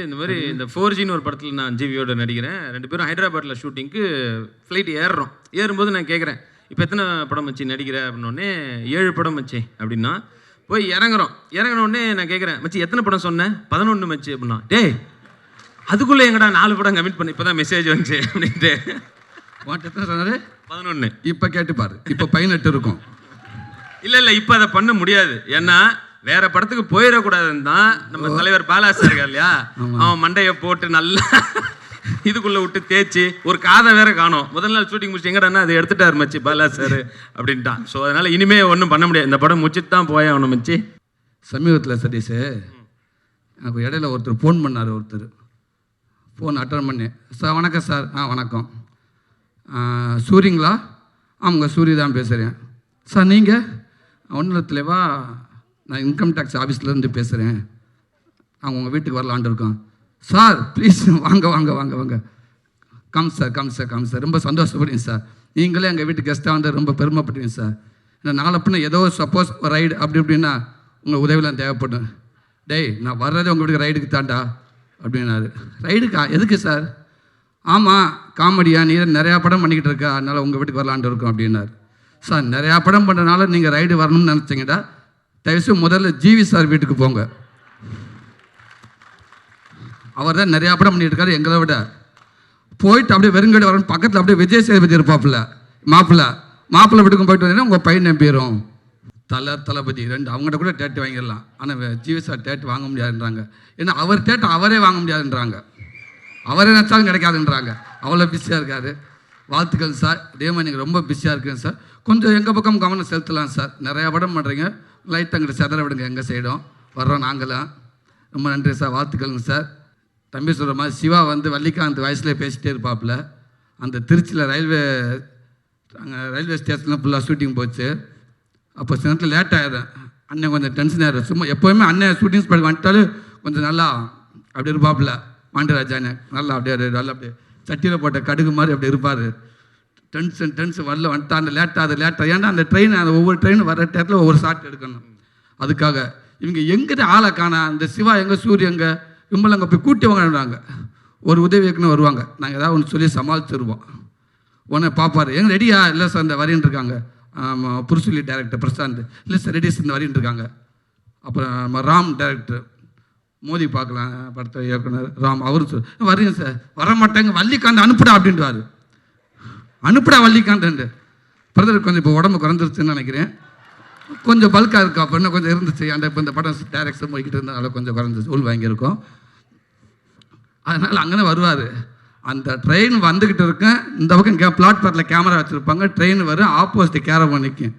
இந்த மாதிரி இந்த 4Gன்னு ஒரு படத்தில் நான் ஜிவியோட நடிக்கிறேன். 2 பேரும் ஹைதராபாத்தில் ஷூட்டிங்க்கு ஃப்ளைட் ஏறுறோம். ஏறும்போது நான் கேட்குறேன், இப்போ எத்தனை படம் மச்சி நடிக்கிற அப்படின்னோடனே 7 படம் மச்சி அப்படின்னா. போய் இறங்கினோடனே நான் கேட்குறேன், மச்சி எத்தனை படம் சொன்னேன்? 11 மச்சி அப்படின்னா. டேய் அதுக்குள்ளே எங்கடா 4 படம் கமிட் பண்ணி இப்போ தான் மெசேஜ் வந்துச்சு அப்படின்ட்டு. எத்தனை சொன்னாரு? 11. இப்போ கேட்டுப்பாரு, இப்போ 18 இருக்கும். இல்லை இப்போ அதை பண்ண முடியாது. ஏன்னா வேற படத்துக்கு போயிடக்கூடாதுன்னு தான் நம்ம தலைவர் பாலாசா இருக்கார் இல்லையா, அவன் மண்டையை போட்டு நல்லா இதுக்குள்ள விட்டு தேய்ச்சி ஒரு காதை வேற காணும். முதல் நாள் ஷூட்டிங் முடிச்சு எங்கடான்னா அதை எடுத்துட்டாரு மச்சி பாலா சார் அப்படின்ட்டான். ஸோ அதனால இனிமே ஒன்றும் பண்ண முடியாது, இந்த படம் முடிச்சுட்டு தான் போய் அவனை மச்சி. சமீபத்தில் சதீஷ் எனக்கு இடையில ஒருத்தர் ஃபோன் பண்ணார். ஃபோன் அட்டன் பண்ணேன். சார் வணக்கம் சார். வணக்கம். சூரிங்களா? ஆமாங்க சூரி தான் பேசுகிறேன். சார் நீங்கள்? ஒன்றும் இல்லைவா, நான் இன்கம் டேக்ஸ் ஆஃபீஸ்லேருந்து பேசுகிறேன். அவங்க உங்கள் வீட்டுக்கு வரலான்ட்டு இருக்கோம். சார் ப்ளீஸ் வாங்க வாங்க வாங்க வாங்க. Come sir. ரொம்ப சந்தோஷப்படுங்க சார். நீங்களே எங்கள் வீட்டுக்கு கெஸ்ட்டாக வந்து ரொம்ப பெருமைப்படுவீங்க சார். ஏன்னா நாளை பின்ன ஏதோ சப்போஸ் ரைடு அப்படி இப்படின்னா உங்கள் உதவிலாம் தேவைப்படும். டேய் நான் வர்றதே உங்கள் வீட்டுக்கு ரைடுக்கு தாண்டா அப்படின்னாரு. ரைடுக்கா? எதுக்கு சார்? ஆமாம் காமெடியா, நீ நிறையா படம் பண்ணிக்கிட்டு இருக்கா, அதனால் உங்கள் வீட்டுக்கு வரலான்ட்டு இருக்கோம் அப்படின்னாரு. சார் நிறையா படம் பண்ணுறதுனால நீங்கள் ரைடு வரணும்னு நினச்சிங்கடா, தயவுசெய்து முதல்ல ஜிவி சார் வீட்டுக்கு போங்க. அவர் தான் நிறையா படம் பண்ணிட்டு இருக்காரு எங்களை விட. போயிட்டு அப்படியே வெறுங்கடை வரணும், பக்கத்தில் அப்படியே விஜய் சேதுபதி இருப்பாப்புல, மாப்பிள்ளை வீட்டுக்கும் போயிட்டு வந்தீங்கன்னா உங்கள் பையன் நம்பிடும். தளபதி 2 அவங்ககிட்ட கூட டேட்டு வாங்கிடலாம். ஆனால் ஜிவி சார் டேட்டு வாங்க முடியாதுன்றாங்க. ஏன்னா அவர் டேட்டு அவரே வாங்க முடியாதுன்றாங்க, அவரே நினச்சாலும் கிடைக்காதுன்றாங்க. அவ்வளோ பிஸியாக இருக்காரு. வாழ்த்துக்கள் சார். இதே மாதிரி நீங்கள் ரொம்ப பிஸியாக இருக்குங்க சார். கொஞ்சம் எங்கள் பக்கம் கவனம் செலுத்தலாம் சார். நிறையா படம் பண்ணுறீங்க, லைட் அங்கிட்ட செதற விடுங்க. எங்கள் சைடும் வர்றோம் நாங்களாம். ரொம்ப நன்றி சார். வாழ்த்துக்கள்ங்க சார். தம்பி சொல்கிற மாதிரி சிவா வந்து வள்ளிகாந்த் வயசுலேயே பேசிகிட்டே இருப்பாப்புல. அந்த திருச்சியில் ரயில்வே ஸ்டேஷனில் ஃபுல்லாக ஷூட்டிங் போச்சு. அப்போ சில நேரத்தில் லேட் ஆகிடும். அண்ணன் கொஞ்சம் டென்ஷன் ஆகிடும். சும்மா எப்போவுமே அண்ணன் ஷூட்டிங் ஸ்பாட் வந்துட்டாலும் கொஞ்சம் நல்லா அப்படி இருப்பாப்புல. பாண்டியராஜானே நல்லா அப்படியே சட்டியில் போட்ட கடுகு மாதிரி அப்படி இருப்பார். டென்ஷன் வரல வந்துட்டா அந்த லேட்டாக ஏன்னா அந்த ட்ரெயின் அந்த ஒவ்வொரு ட்ரெயின் வர டேரத்தில் ஒவ்வொரு ஷாட் எடுக்கணும். அதுக்காக இவங்க எங்கிட்ட ஆளை காணா, அந்த சிவா எங்கே, சூரிய எங்கே, இவங்களை அங்கே போய் கூட்டி வாங்கினாங்க. ஒரு உதவி இயக்குன்னு வருவாங்க, நாங்கள் ஏதாவது ஒன்று சொல்லி சமாளிச்சிருவோம். உடனே பார்ப்பார், எங்கே ரெடியா? இல்லை சார் இந்த வரின்னு இருக்காங்க. புருஷுலி டைரக்டர் பிரசாந்த், இல்லை சார் ரெடி சார் இந்த வரின்னு இருக்காங்க. அப்புறம் ராம் டைரக்டர் மோதி பார்க்கலாம் படத்தை இயக்குனர் ராம், அவரு வரீங்க சார். வரமாட்டேங்க, வள்ளிகாந்த் அனுப்புடா அப்படின்றாரு. அனுப்புடா வள்ளிகாந்த். பிரதர் கொஞ்சம் இப்போ உடம்பு குறைஞ்சிருச்சுன்னு நினைக்கிறேன், கொஞ்சம் பல்காக இருக்கா. அப்போ இன்னும் கொஞ்சம் இருந்துச்சு. அந்த இப்போ இந்த படம் டைரக்ஷன் போய்கிட்டு இருந்தனால கொஞ்சம் குறைஞ்சிச்சு, உள் வாங்கியிருக்கோம். அதனால் அங்கே வருவார். அந்த ட்ரெயின் வந்துக்கிட்டு இருக்கேன், இந்த பக்கம் பிளாட்ஃபார்மில் கேமரா வச்சுருப்பாங்க. ட்ரெயின் வரும், ஆப்போசிட் கேரவன் நிற்கும்.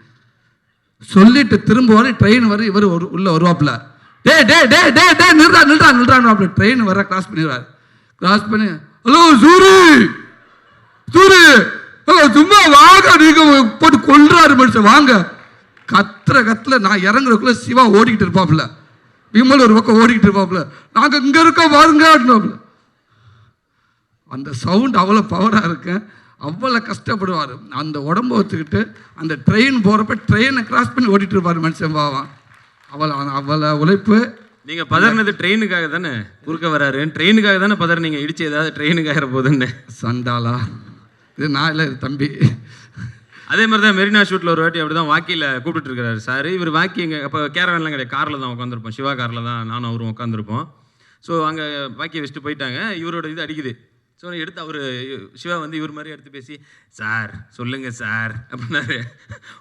சொல்லிட்டு திரும்ப வர ட்ரெயின் வரும், இவர் உள்ளே வருவாப்புல. டே நில்றான். ட்ரெயின் வர கிராஸ் பண்ணிடுவார். கிராஸ் பண்ணி ஹலோ சூரி சும்மா வாங்க, நீங்க போட்டு கொல்றாரு மனுஷன், வாங்க. கத்துல நான் இறங்குறதுக்குள்ள சிவா ஓடிக்கிட்டு இருப்பாப்புல, விமல் ஒரு பக்கம் ஓடிக்கிட்டு இருப்பாப்புல, நாங்க இங்க இருக்கோம் பாருங்க அப்படின்னாப்புல. அந்த சவுண்ட் அவ்வளோ பவராக இருக்கேன். அவ்வளோ கஷ்டப்படுவார். அந்த உடம்பு வச்சுக்கிட்டு அந்த ட்ரெயின் போகிறப்ப ட்ரெயினை கிராஸ் பண்ணி ஓடிட்டு இருப்பார் மனுஷன். பாவம், அவ்வளோ உழைப்பு. நீங்கள் பதறினது ட்ரெயினுக்காக தானே, குறுக்க வராரு ட்ரெயினுக்காக தானே பதறினீங்க, இடிச்சு ஏதாவது ட்ரெயினுக்காக போகுதுன்னு. சண்டாலா இது நான் இல்லை, இது தம்பி. அதே மாதிரி தான் மெரினா ஷூட்டில் ஒரு வாட்டி அப்படி தான் வாக்கியில் கூப்பிட்டு இருக்கிறாரு சார். இவர் வாக்கி இங்கே அப்போ கேரவன்லாம் கிடையாது, காரில் தான் உட்காந்துருப்போம், சிவா காரில் தான் நானும் அவரும் உட்காந்துருப்போம். ஸோ அங்கே வாக்கியை வச்சுட்டு போயிட்டாங்க. இவரோட இது அடிக்குது. ஸோ எடுத்து அவர் சிவா வந்து இவர் மாதிரி எடுத்து பேசி, சார் சொல்லுங்கள் சார் அப்படின்னாரு.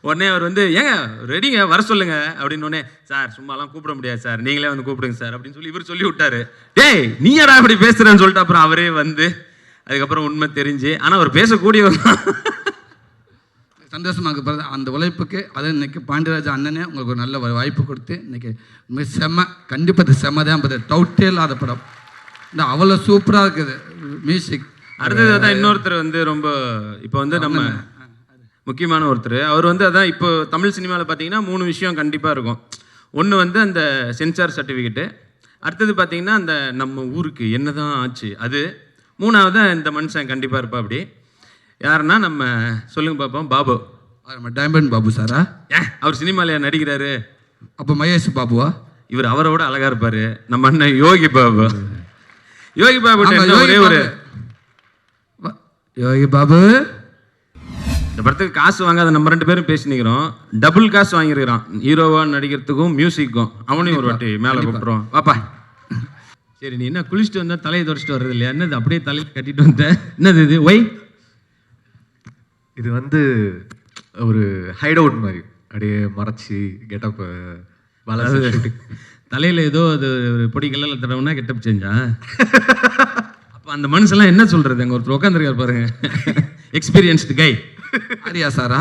உடனே அவர் வந்து ஏங்க ரெடிங்க வர சொல்லுங்க அப்படின்னோடனே, சார் சும்மாலாம் கூப்பிட முடியாது சார், நீங்களே வந்து கூப்பிடுங்க சார் அப்படின்னு சொல்லி இவர் சொல்லி விட்டாரு. டேய் நீ யாரா அப்படி பேசுகிறேன்னு சொல்லிட்டு அப்புறம் அவரே வந்து அதுக்கப்புறம் உண்மை தெரிஞ்சு, ஆனால் அவர் பேசக்கூடியவர் சந்தோஷமாக அந்த உழைப்புக்கு. அதை இன்னைக்கு பாண்டியராஜா அண்ணனே உங்களுக்கு ஒரு நல்ல வாய்ப்பு கொடுத்து இன்னைக்கு செம்ம, கண்டிப்பாக செம்ம தான், டவுட்டே இல்லாத படம். இந்த அவ்வளோ சூப்பராக இருக்குது மியூசிக். அடுத்தது தான் இன்னொருத்தர் வந்து ரொம்ப இப்போ வந்து நம்ம முக்கியமான ஒருத்தர். அவர் வந்து அதான் இப்போ தமிழ் சினிமாவில் பார்த்தீங்கன்னா 3 விஷயம் கண்டிப்பாக இருக்கும். ஒன்று வந்து அந்த சென்சார் சர்டிஃபிகேட்டு, அடுத்தது பார்த்தீங்கன்னா அந்த நம்ம ஊருக்கு என்ன தான் ஆச்சு அது, மூணாவது இந்த மனுஷன் கண்டிப்பாக இருப்பா. அப்படி யாருன்னா நம்ம சொல்லுங்க பார்ப்போம், பாபு. நம்ம டைமண்ட் பாபு சாரா? அவர் சினிமாவில் நடிக்கிறாரு. அப்போ மகேஷ் பாபுவா? இவர் அவரோட அழகாக இருப்பார், நம்ம அண்ணன் யோகி பாபு. யோகி பாபு ஆமா, ஒரே ஒரு யோகி பாபு இந்த படத்துக்கு காசு வாங்காத நம்ம 2 பேரும் பேசினிக்கிறோம். டபுள் காசு வாங்கியிருக்கிறான் ஹீரோவா நடிக்கிறதுக்கும் மியூசிக்கும். அவனையும் ஒரு வாட்டி மேலே கூப்பிட்றோம் வாப்பா. சரி நீ என்ன குளிச்சுட்டு வந்தா தலையை தொடச்சிட்டு வர்றது இல்லையா? என்னது அப்படியே தலையில் கட்டிட்டு வந்த? என்னது இது ஒய்? இது வந்து ஒரு ஹைட் அவுட் மாதிரி அப்படியே மறைச்சி கெட்டப் தலையில் ஏதோ அது ஒரு பொடி கல்லில் தடவுனா கெட்டப் செஞ்சா? அப்போ அந்த மனுஷெல்லாம் என்ன சொல்கிறது? அங்கே ஒருத்தர் உட்காந்துருக்கார் பாருங்க, எக்ஸ்பீரியன்ஸ்டு கை. ஆரியா சாரா?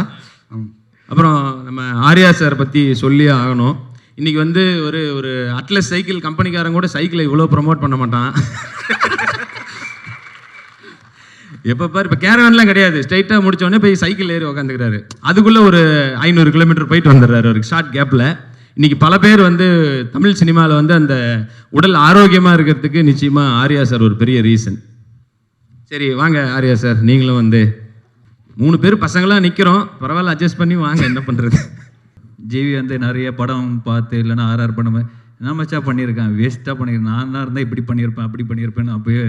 அப்புறம் நம்ம ஆர்யா சார் பற்றி சொல்லியே ஆகணும். இன்றைக்கி வந்து ஒரு ஒரு அட்லஸ் சைக்கிள் கம்பெனிக்காரன் கூட சைக்கிளை இவ்வளோ ப்ரமோட் பண்ண மாட்டான். எப்போ பாரு இப்போ கேரவன்லாம் கிடையாது, ஸ்ட்ரைட்டாக முடித்தோடனே போய் சைக்கிள் ஏறி உட்காந்துக்கிறாரு. அதுக்குள்ளே ஒரு 500 கிலோமீட்டர் போயிட்டு வந்துடுறாரு ஒரு ஷார்ட் கேப்பில். இன்றைக்கி பல பேர் வந்து தமிழ் சினிமாவில் வந்து அந்த உடல் ஆரோக்கியமாக இருக்கிறதுக்கு நிச்சயமாக ஆர்யா சார் ஒரு பெரிய ரீசன். சரி வாங்க ஆர்யா சார், நீங்களும் வந்து 3 பேர் பசங்களாம் நிற்கிறோம், பரவாயில்ல அட்ஜஸ்ட் பண்ணி வாங்க, என்ன பண்ணுறது. ஜிவி வந்து நிறைய படம் பார்த்து இல்லைன்னா ஆர்ஆர் பண்ண என்ன மச்சா பண்ணியிருக்கேன், வேஸ்ட்டாக பண்ணியிருக்கேன், நான் தான் இருந்தால் இப்படி பண்ணியிருப்பேன் அப்படி பண்ணியிருப்பேன்னு அப்பயே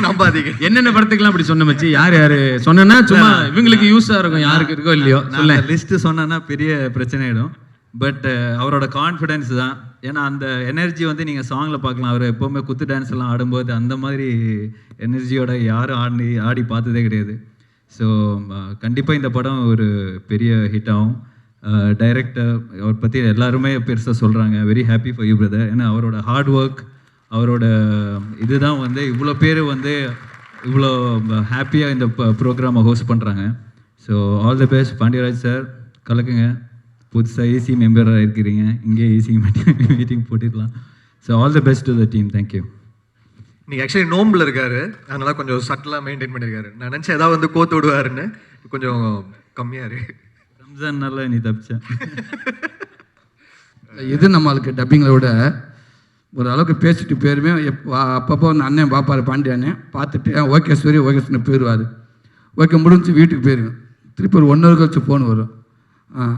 நம்பாதீங்க. என்னென்ன படத்துக்குலாம் அப்படி சொன்ன மச்சி? யார் யார் சொன்னா சும்மா இவங்களுக்கு யூஸாக இருக்கும், யாருக்கு இருக்கோ இல்லையோ சொல்ல. லிஸ்ட்டு சொன்னேன்னா பெரிய பிரச்சனை ஆகிடும். பட் அவரோட கான்ஃபிடென்ஸ் தான். ஏன்னா அந்த எனர்ஜி வந்து நீங்கள் சாங்கில் பார்க்கலாம். அவர் எப்போவுமே குத்து டான்ஸ் எல்லாம் ஆடும்போது அந்த மாதிரி எனர்ஜியோட யாரும் ஆடி பார்த்ததே கிடையாது. ஸோ கண்டிப்பாக இந்த படம் ஒரு பெரிய ஹிட் ஆகும். டைரக்டர் அவர் பற்றி எல்லாருமே பெருசாக சொல்கிறாங்க. Very happy for you brother. ஏன்னா அவரோட ஹார்ட் ஒர்க், அவரோட இதுதான் வந்து இவ்வளோ பேர் வந்து இவ்வளோ ஹாப்பியாக இந்த ப்ரோக்ராமை ஹோஸ்ட் பண்ணுறாங்க. So all the best Pandiyaraj sir, கலக்குங்க. புதுசாக ஏசி மெம்பராக இருக்கிறீங்க, இங்கே ஏசி மீட்டிங் போட்டிடலாம். So all the best to the team. Thank you. நீங்கள் ஆக்சுவலி நோம்பில் இருக்காரு, அதனால கொஞ்சம் சட்டலாக மெயின்டைன் பண்ணியிருக்காரு. நான் நினச்சேன் ஏதாவது வந்து கோத்து விடுவாருன்னு, கொஞ்சம் கம்மியாக இருக்கு. ரம்ஜான்னால நீ தப்பிச்சேன். இது நம்மளுக்கு டப்பிங்களை விட ஒரு அளவுக்கு பேசிட்டு போயிருமே. அப்பப்போ அந்த அண்ணன் பார்ப்பார், பாண்டிய அண்ணன் பார்த்துட்டு ஓகே சூரிய ஓகே சொன்ன போயிடுவார். ஓகே முடிஞ்சு வீட்டுக்கு போயிடுவேன். திருப்பி ஒரு 1 hour கழிச்சு ஃபோன் வரும்.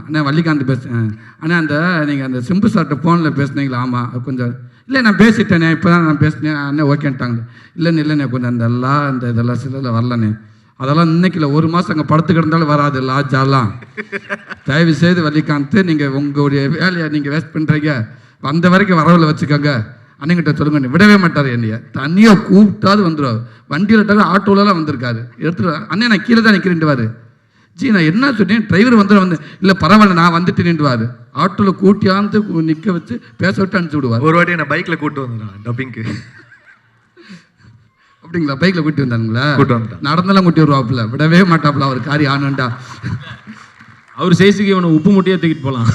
அண்ணா வள்ளிகாந்த் பேசுகிறேன். அண்ணா அந்த நீங்கள் அந்த சிம்பு சார்கிட்ட ஃபோனில் பேசுனீங்களா? ஆமாம் கொஞ்சம் இல்லை நான் பேசிட்டேனே, இப்போ தான் நான் பேசினேன். அண்ணே ஓகேன்ட்டாங்க. இல்லைண்ணே கொஞ்சம் அந்த அந்த இதெல்லாம் சில வரலண்ணே, அதெல்லாம் இன்னைக்கு இல்லை, 1 மாதம் அங்கே படுத்து கிடந்தாலும் வராது லாஜாலாம். தயவு செய்து வள்ளிகாந்த், நீங்கள் உங்களுடைய வேலையை நீங்கள் வேஸ்ட் பண்ணுறீங்க, வந்த வரைக்கும் வரவில் வச்சுக்கோங்க. அண்ணங்கிட்ட சொல்லுங்க. விடவே மாட்டார் என்னைய, தனியாக கூப்பிட்டாது வந்துடுவார். வண்டியில் ஆட்டோலலாம் வந்திருக்காரு, எடுத்துட்டு அண்ணே நான் கீழே தான் நிற்கிறேன்டுவார். ஜி நான் என்ன சொன்னேன், டிரைவர் வந்து இல்லை பரவாயில்ல நான் வந்துட்டு நின்றுவார். ஆட்டோவில் கூட்டியாந்து நிற்க வச்சு பேச விட்டு அனுப்பிச்சி விடுவார். ஒரு வாட்டி நான் பைக்கில் கூப்பிட்டு வந்துடுறேன் டப்பிங்க்கு. அப்படிங்களா? பைக்கில் கூட்டி வந்தாங்களா? கூட்டு வந்துட்டேன். நடந்தெல்லாம் கூட்டி வருவாப்புல, விடவே மாட்டாப்புல அவர் காரி ஆனண்டா. அவர் சைஸுக்கு இவனை உப்பு முட்டையாக தூக்கிட்டு போகலாம்.